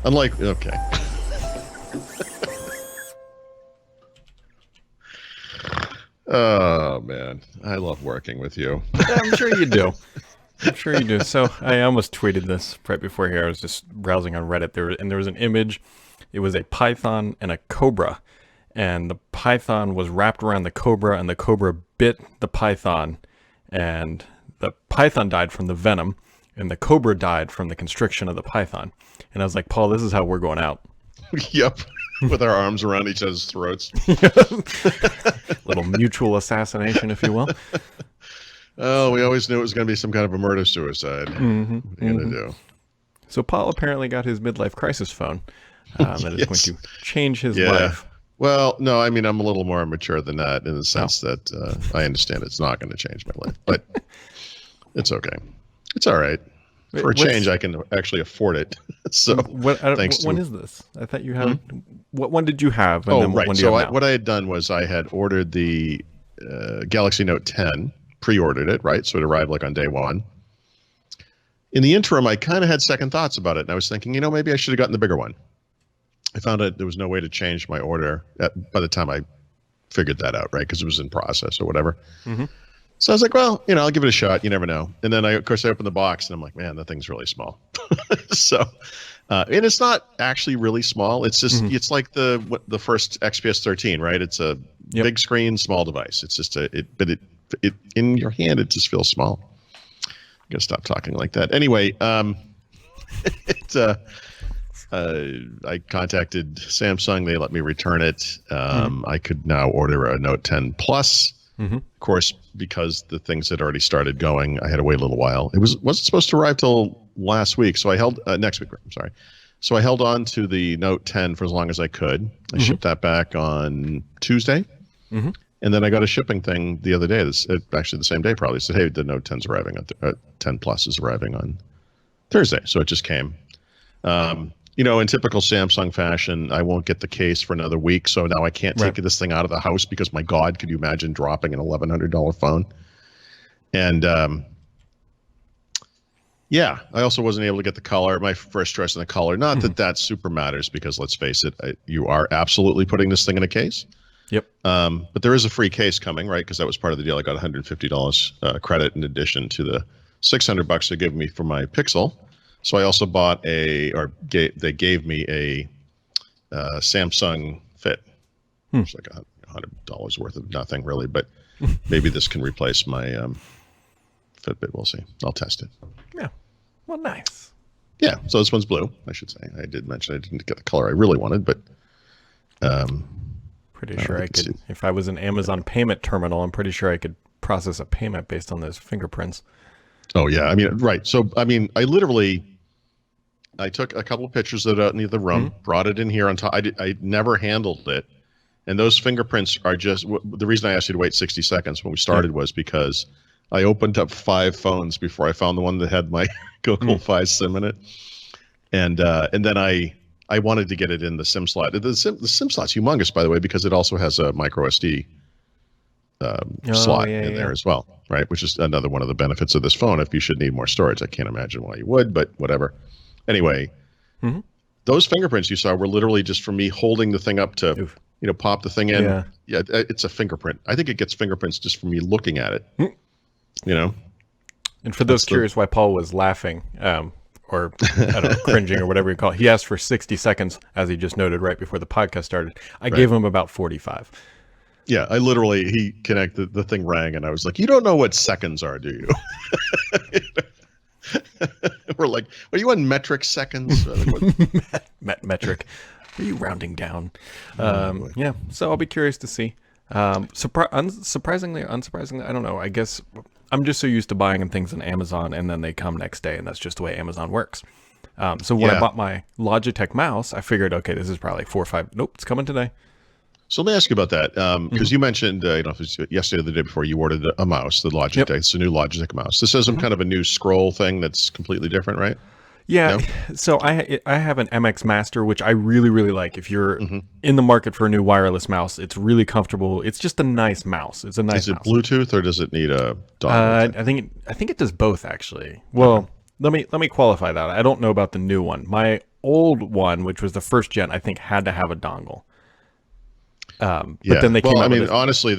Unlike, okay. Oh, man. I love working with you. I'm sure you do. I'm sure you do. So I almost tweeted this right before here. I was just browsing on Reddit there was an image. It was a python and a cobra, and the python was wrapped around the cobra, and the cobra bit the python, and the python died from the venom, and the cobra died from the constriction of the python. And I was like, Paul, this is how we're going out. Yep. With our arms around each other's throats. Little mutual assassination, if you will. Oh, we always knew it was going to be some kind of a murder-suicide. Mm-hmm, What are you going to do? So Paul apparently got his midlife crisis phone that is Yes. going to change his life. Well, no, I mean, I'm a little more mature than that in the sense that I understand it's not going to change my life. But it's okay. It's all right. For a change, I can actually afford it. So, when is this? I thought you had. What one did you have? And then right. What do you have now? What I had done was I had ordered the Galaxy Note 10, pre-ordered it, right? So it arrived like on day one. In the interim, I kind of had second thoughts about it, and I was thinking, maybe I should have gotten the bigger one. I found out there was no way to change my order by the time I figured that out, right? Because it was in process or whatever. Mm-hmm. So I was like, well, I'll give it a shot. You never know. And then of course, I opened the box and I'm like, man, that thing's really small. So, and it's not actually really small. It's just, it's like the first XPS 13, right? It's a big screen, small device. It's just but it in your hand, it just feels small. I'm gonna stop talking like that. Anyway, I contacted Samsung. They let me return it. I could now order a Note 10 Plus. Mm-hmm. Of course, because the things had already started going, I had to wait a little while. It wasn't supposed to arrive till last week, so I held next week. I'm sorry. So I held on to the Note 10 for as long as I could. I shipped that back on Tuesday, and then I got a shipping thing the other day. Actually, the same day probably. It said, hey, the Note 10's arriving on 10 Plus is arriving on Thursday, so it just came. In typical Samsung fashion, I won't get the case for another week, so now I can't take this thing out of the house because, my God, could you imagine dropping an $1,100 phone? And, I also wasn't able to get the color, my first choice in the color. Not that super matters because, let's face it, you are absolutely putting this thing in a case. Yep. But there is a free case coming, right? Because that was part of the deal. I got $150 credit in addition to the $600 they gave me for my Pixel. So I also bought they gave me a Samsung Fit. It's like $100 worth of nothing really, but maybe this can replace my Fitbit. We'll see. I'll test it. Yeah. Well, nice. Yeah. So this one's blue, I should say. I did mention I didn't get the color I really wanted, but pretty sure I could. If I was an Amazon payment terminal, I'm pretty sure I could process a payment based on those fingerprints. Oh yeah. I mean, right. So I took a couple of pictures of it out in the room, brought it in here on top. I never handled it. And those fingerprints are just, the reason I asked you to wait 60 seconds when we started was because I opened up 5 phones before I found the one that had my Google Fi SIM in it. And then I wanted to get it in the SIM slot. The SIM slot's humongous, by the way, because it also has a micro SD slot in there as well, right? Which is another one of the benefits of this phone. If you should need more storage, I can't imagine why you would, but whatever. Anyway, those fingerprints you saw were literally just from me holding the thing up to, pop the thing in. Yeah, it's a fingerprint. I think it gets fingerprints just from me looking at it. And for those curious why Paul was laughing, or I don't know, cringing or whatever you call it, he asked for 60 seconds, as he just noted right before the podcast started. I gave him about 45. Yeah, he connected, the thing rang, and I was like, you don't know what seconds are, do you? We're like, are you on metric seconds? Metric. Are you rounding down? Yeah, so I'll be curious to see. Surprisingly, unsurprisingly, I don't know. I guess I'm just so used to buying things on Amazon and then they come next day, and that's just the way Amazon works. So when I bought my Logitech mouse, I figured, okay, this is probably like 4 or 5. Nope, it's coming today. So let me ask you about that, because you mentioned, if it was yesterday or the day before, you ordered a mouse, the Logitech. It's a new Logitech mouse. This is some kind of a new scroll thing that's completely different, right? Yeah. No? So I have an MX Master, which I really, really like. If you're in the market for a new wireless mouse, it's really comfortable. It's just a nice mouse. It's a nice mouse. Is it Bluetooth or does it need a dongle? I think it does both, actually. Well, let me qualify that. I don't know about the new one. My old one, which was the first gen, I think had to have a dongle. Yeah. But then they came out I mean, with honestly,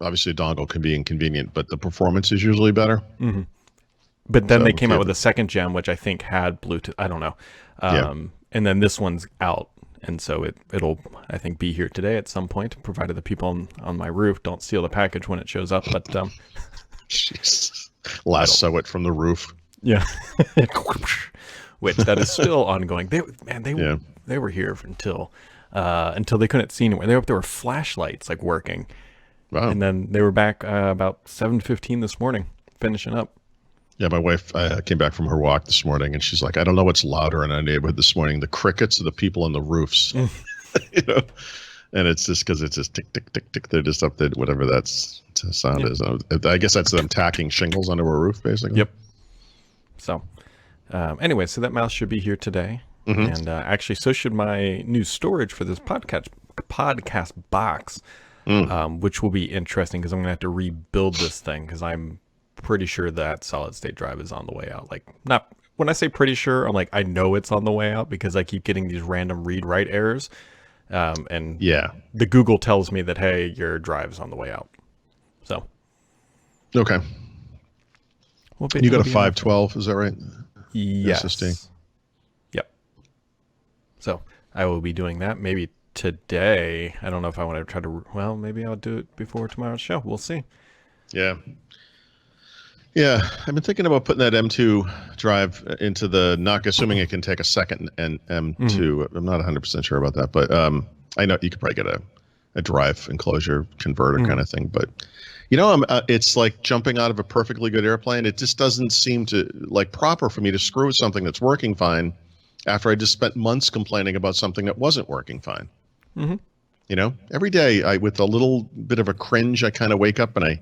obviously a dongle can be inconvenient, but the performance is usually better. But then So they if came you out have with a second gen, which I think had Bluetooth. I don't know. Yeah. And then this one's out. And so it'll, I think, be here today at some point, provided the people on my roof don't steal the package when it shows up. But Jeez. Lasso it from the roof. yeah, which that is still ongoing. They were here until they couldn't see anywhere. There were flashlights like working, Wow. and then they were back about 7:15 this morning, finishing up. Yeah, my wife came back from her walk this morning, and she's like, "I don't know what's louder in our neighborhood this morning: the crickets or the people on the roofs." You know, and it's just because it's just tick tick tick tick. They're just up there, whatever that sound is. I guess that's them tacking shingles onto a roof, basically. Yep. So, anyway, so that mouse should be here today, and actually, so should my new storage for this podcast box, which will be interesting because I'm gonna have to rebuild this thing because I'm pretty sure that solid state drive is on the way out. Like, not when I say pretty sure, I'm like, I know it's on the way out because I keep getting these random read write errors. And Yeah. the Google tells me that, hey, your drive's on the way out. So, Okay. You got a 512, is that right? Yes. SSD. Yep. So I will be doing that maybe today. I don't know if I want to try to, well, maybe I'll do it before tomorrow's show. We'll see. Yeah. Yeah, I've been thinking about putting that M2 drive into the NUC, assuming it can take a second and M2. I'm not 100% sure about that, but I know you could probably get a drive enclosure converter kind of thing. But, you know, it's like jumping out of a perfectly good airplane. It just doesn't seem to like proper for me to screw with something that's working fine after I just spent months complaining about something that wasn't working fine. You know, every day with a little bit of a cringe, I kind of wake up and I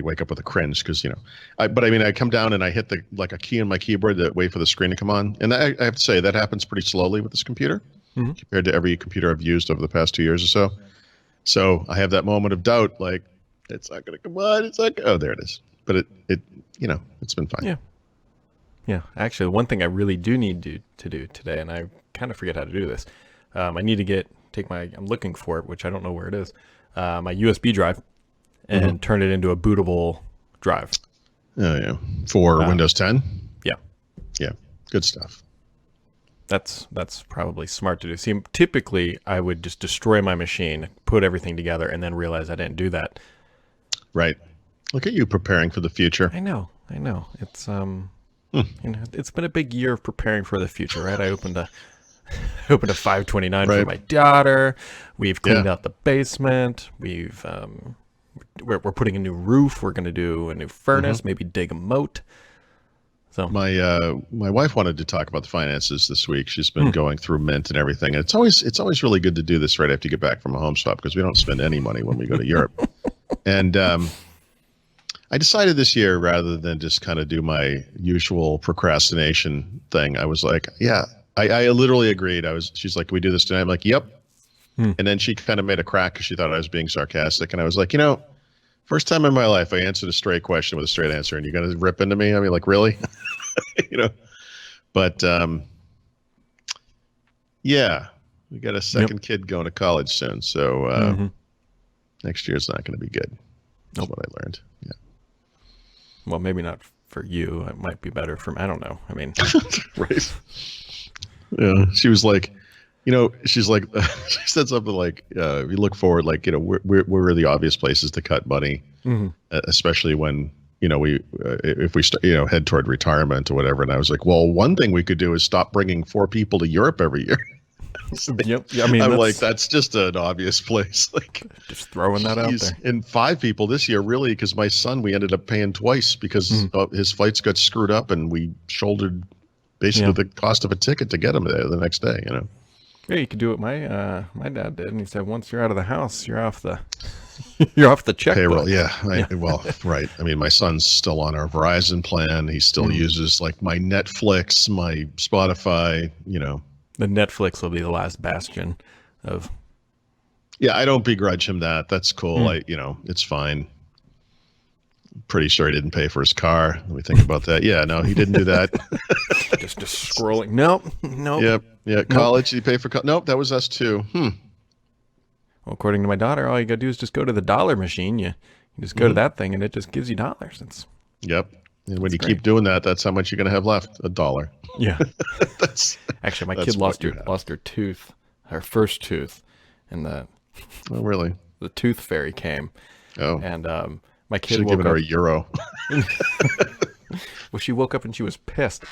wake up with a cringe because, you know, I come down and I hit a key on my keyboard to wait for the screen to come on. And I have to say that happens pretty slowly with this computer compared to every computer I've used over the past 2 years or so. So I have that moment of doubt, like, it's not going to come on. It's like, oh, there it is. But it, you know, it's been fine. Yeah. Yeah. Actually, one thing I really do need to do today, and I kind of forget how to do this. I need to I'm looking for it, which I don't know where it is, my USB drive, and turn it into a bootable drive. Oh, yeah. For Windows 10? Yeah. Yeah. Good stuff. That's probably smart to do. See, typically I would just destroy my machine, put everything together, and then realize I didn't do that. Right. Look at you preparing for the future. I know. It's you know, it's been a big year of preparing for the future, right? I opened a 529 for my daughter. We've cleaned out the basement. We're putting a new roof. We're going to do a new furnace, maybe dig a moat. So my wife wanted to talk about the finances this week. She's been going through Mint and everything. And it's always really good to do this right after you get back from a home swap because we don't spend any money when we go to Europe. And I decided this year, rather than just kind of do my usual procrastination thing, I was like, yeah, I literally agreed. She's like, can we do this tonight? I'm like, yep. And then she kind of made a crack because she thought I was being sarcastic. And I was like, you know, first time in my life I answered a straight question with a straight answer, and you're going to rip into me? I mean, like, really? You know? But, yeah, we got a second kid going to college soon. So next year's not going to be good. That's what I learned. Yeah. Well, maybe not for you. It might be better for me. I don't know. I mean. Right. Yeah. She was like, you know, she's like, she said something like, you look forward, like, you know, where are the obvious places to cut money, especially when, you know, if we head toward retirement or whatever. And I was like, well, one thing we could do is stop bringing 4 people to Europe every year. Yep. I mean, I'm like, that's just an obvious place. Like, just throwing that out there. And 5 people this year, really, because my son, we ended up paying twice because his flights got screwed up, and we shouldered basically the cost of a ticket to get him there the next day. You know. Yeah, you could do what my dad did, and he said, once you're out of the house, you're off the checkbook. Payroll. Yeah. Well, right. I mean, my son's still on our Verizon plan. He still uses like my Netflix, my Spotify. You know. The Netflix will be the last bastion of. Yeah, I don't begrudge him that. That's cool. You know, it's fine. Pretty sure he didn't pay for his car. Let me think about that. Yeah, no, he didn't do that. just scrolling. Nope. Yep. Yeah. College. Did he pay for? Nope. That was us too. Well, according to my daughter, all you gotta do is just go to the dollar machine. You just go to that thing, and it just gives you dollars. Yep. And when you great. keep doing that, that's how much you're going to have left. $1. Yeah. That's Actually, my that's kid what lost her tooth, her first tooth, and Oh, really? the tooth fairy came. Oh. And my kid Should have woke given her up. a euro. Well, she woke up and she was pissed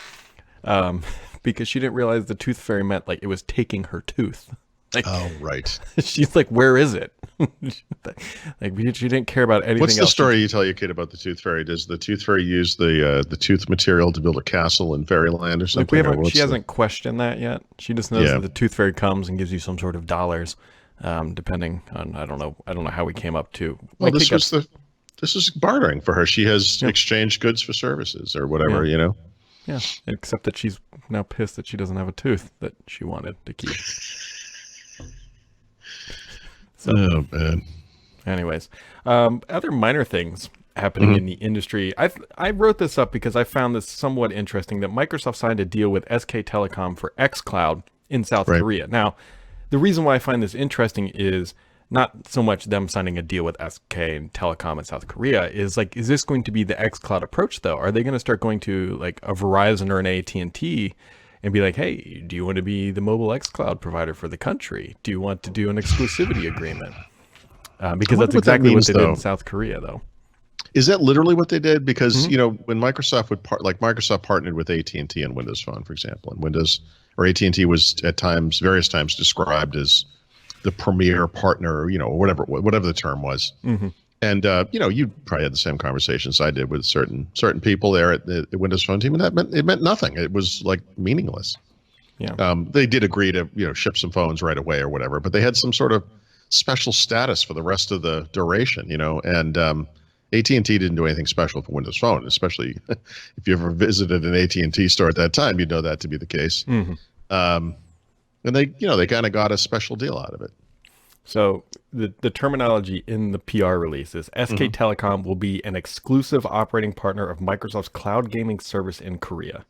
because she didn't realize the tooth fairy meant like it was taking her tooth. Like, Oh, right. she's like, "Where is it?" Like she didn't care about anything What's the else. story you tell your kid about the tooth fairy? Does the tooth fairy use the tooth material to build a castle in fairyland or something? She hasn't questioned that yet. She just knows that the tooth fairy comes and gives you some sort of dollars, depending on I don't know how we came up to. Well, this is bartering for her. She has exchanged goods for services or whatever, you know. Yeah, except that she's now pissed that she doesn't have a tooth that she wanted to keep. So, oh man. anyways, other minor things happening in the industry. I wrote this up because I found this somewhat interesting that Microsoft signed a deal with SK Telecom for xCloud in South Korea. Now, the reason why I find this interesting is not so much them signing a deal with SK and Telecom in South Korea. Is this going to be the xCloud approach though? Are they going to start going to like a Verizon or an AT&T and be like, hey, do you want to be the mobile xCloud provider for the country? Do you want to do an exclusivity agreement? Because that's exactly what they did in South Korea, though. Is that literally what they did? Because you know, when Microsoft Microsoft partnered with AT&T on Windows Phone, for example, and Windows or AT&T was at various times described as the premier partner, you know, or whatever the term was. And you know, you probably had the same conversations I did with certain people there at the Windows Phone team, and it meant nothing. It was like meaningless. Yeah. They did agree to ship some phones right away or whatever, but they had some sort of special status for the rest of the duration, you know. And AT&T didn't do anything special for Windows Phone, especially if you ever visited an AT&T store at that time, you'd know that to be the case. And they kind of got a special deal out of it. So the terminology in the PR release is SK Telecom will be an exclusive operating partner of Microsoft's cloud gaming service in Korea.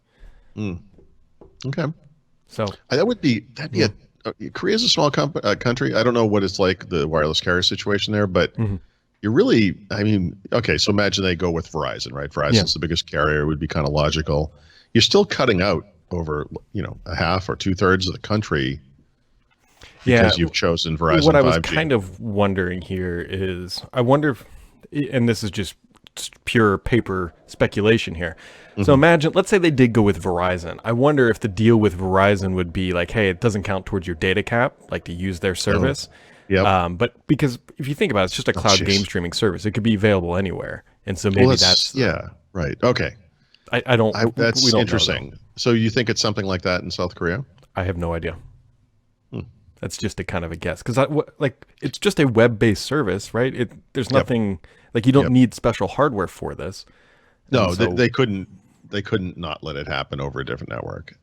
Okay. So that'd be Korea's a small country. I don't know what it's like, the wireless carrier situation there, but you're really, I mean, okay, so imagine they go with Verizon, right? Verizon's the biggest carrier, would be kind of logical. You're still cutting out over, a half or 2/3 of the country because you've chosen Verizon 5G. What I was kind of wondering here is, I wonder if, and this is just pure paper speculation here. So imagine, let's say they did go with Verizon. I wonder if the deal with Verizon would be like, hey, it doesn't count towards your data cap, like to use their service. But because if you think about it, it's just a cloud game streaming service. It could be available anywhere. And so maybe that's right. Okay. That's interesting. So you think it's something like that in South Korea? I have no idea. That's just a kind of a guess, because it's just a web-based service, right? There's nothing like you don't need special hardware for this. No, they couldn't not let it happen over a different network.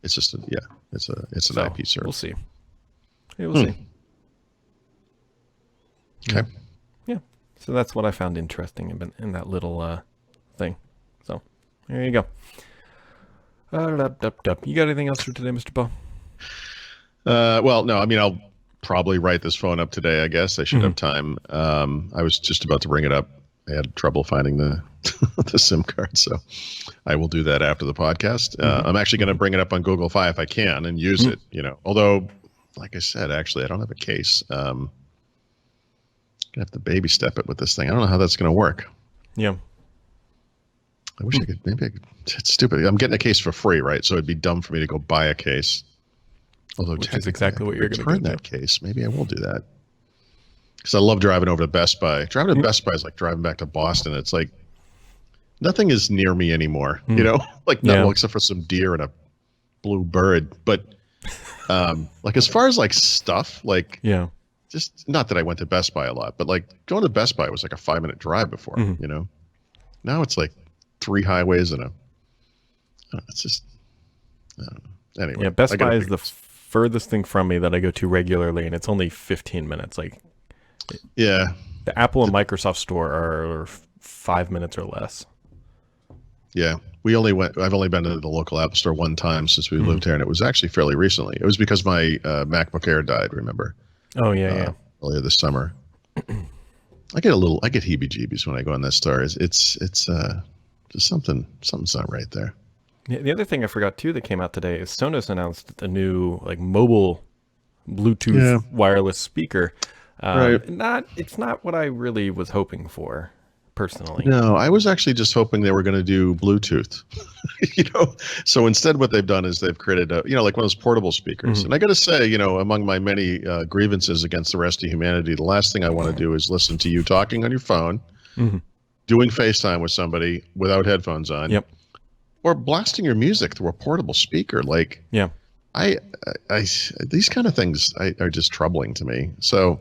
It's just it's an IP service. We'll see. Yeah, we'll see. Okay. Yeah. So that's what I found interesting in that little thing. So there you go. You got anything else for today, Mr. Bo? Well, no, I mean, I'll probably write this phone up today, I guess. I should have time. I was just about to bring it up. I had trouble finding the the SIM card, so I will do that after the podcast. I'm actually going to bring it up on Google Fi if I can and use it, although, like I said, actually, I don't have a case. Gonna have to baby step it with this thing. I don't know how that's going to work. Yeah. I wish I could. Maybe I could. It's stupid. I'm getting a case for free, right? So it'd be dumb for me to go buy a case. Although which is exactly what you're going to return that case. Maybe I will do that. Because I love driving over to Best Buy. Driving to Best Buy is like driving back to Boston. It's like nothing is near me anymore. Well, except for some deer and a blue bird. But like as far as like stuff, just not that I went to Best Buy a lot, but like going to Best Buy was like a 5-minute drive before. Now it's like 3 highways and it's just anyway. Yeah, Best Buy is the furthest thing from me that I go to regularly, and it's only 15 minutes. The Apple and Microsoft store are 5 minutes or less. Yeah, I've only been to the local Apple store one time since we lived here, and it was actually fairly recently. It was because my MacBook Air died. Remember? Oh yeah. Earlier this summer. I get heebie-jeebies when I go in that store. It's just something's not right there. The other thing I forgot too that came out today is Sonos announced the new mobile Bluetooth wireless speaker. Right. It's not what I really was hoping for, personally. No, I was actually just hoping they were going to do Bluetooth. So instead what they've done is they've created like one of those portable speakers. And I got to say, among my many grievances against the rest of humanity, the last thing I want to do is listen to you talking on your phone, doing FaceTime with somebody without headphones on. Yep. Or blasting your music through a portable speaker. I these kind of things are just troubling to me. So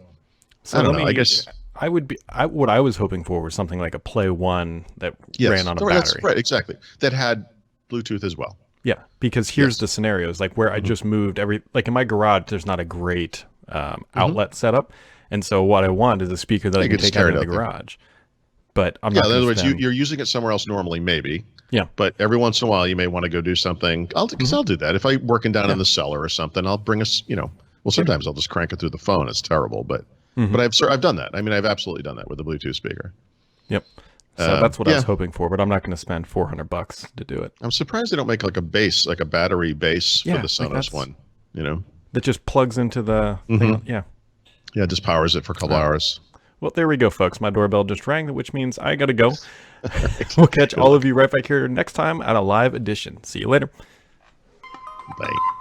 I don't know. I guess what I was hoping for was something like a Play One that ran on a battery. That's right, exactly. That had Bluetooth as well. Yeah, because here's the scenarios where I just moved in my garage. There's not a great outlet setup, and so what I want is a speaker that I can take out of the garage. But I'm not. In other words, you're using it somewhere else normally, maybe. Yeah. But every once in a while, you may want to go do something. I'll do that. If I'm working down in the cellar or something, I'll bring us. Sometimes I'll just crank it through the phone. It's terrible, but I've done that. I mean, I've absolutely done that with the Bluetooth speaker. Yep. So that's what I was hoping for, but I'm not going to spend $400 to do it. I'm surprised they don't make like a base, like a battery base for the Sonos one. That just plugs into the thing. Yeah. Yeah, it just powers it for a couple hours. Well, there we go, folks. My doorbell just rang, which means I got to go. We'll catch all of you right back here next time at a live edition. See you later. Bye.